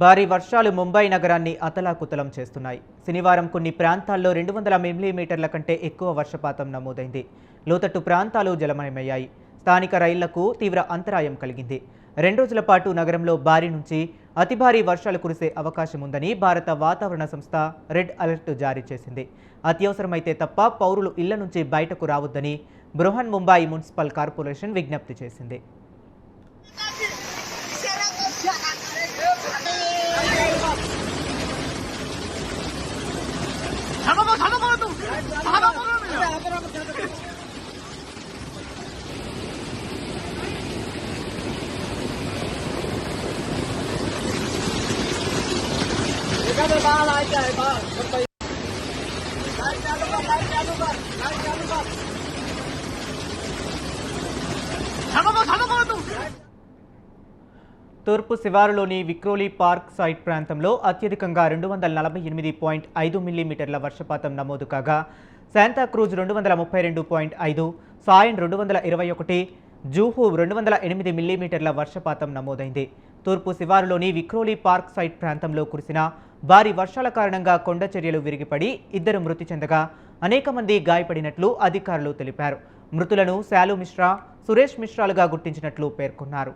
భారీ వర్షాలు ముంబై నగరాన్ని అతలాకుతలం చేస్తున్నాయి. శనివారం కొన్ని ప్రాంతాల్లో 200 మిల్లీమీటర్ల కంటే ఎక్కువ వర్షపాతం నమోదైంది. లోతట్టు ప్రాంతాలు జలమయమయ్యాయి. స్థానిక రైళ్లకు తీవ్ర అంతరాయం కలిగింది. 2 రోజుల పాటు నగరంలో భారీ నుంచి అతి భారీ వర్షాలు కురిసే అవకాశం ఉందని భారత వాతావరణ సంస్థ రెడ్ అలర్ట్ జారీ చేసింది. అత్యవసరమైతే తప్ప పౌరులు ఇళ్ల నుంచి బయటకు రావద్దని బృహన్ ముంబై మున్సిపల్ కార్పొరేషన్ విజ్ఞప్తి చేసింది. తూర్పు శివారులోని విక్రోలీ పార్క్ సైట్ ప్రాంతంలో అత్యధికంగా 248.5 మిల్లీమీటర్ల వర్షపాతం నమోదు కాగా శాంతాక్రూజ్ 232.5, సాయన్ 221, జూహు 208 మిల్లీమీటర్ల వర్షపాతం నమోదైంది. తూర్పు శివారులోని విక్రోలీ పార్క్ సైట్ ప్రాంతంలో కురిసిన భారీ వర్షాల కారణంగా కొండ చర్యలు విరిగిపడి 2 మృతి చెందగా అనేక మంది గాయపడినట్లు అధికారులు తెలిపారు. మృతులను శాలు మిశ్రా, సురేష్ మిశ్రాలుగా గుర్తించినట్లు పేర్కొన్నారు.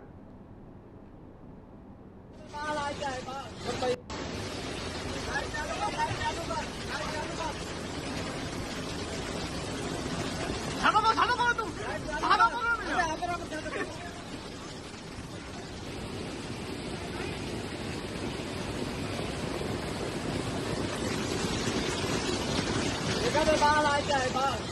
Cái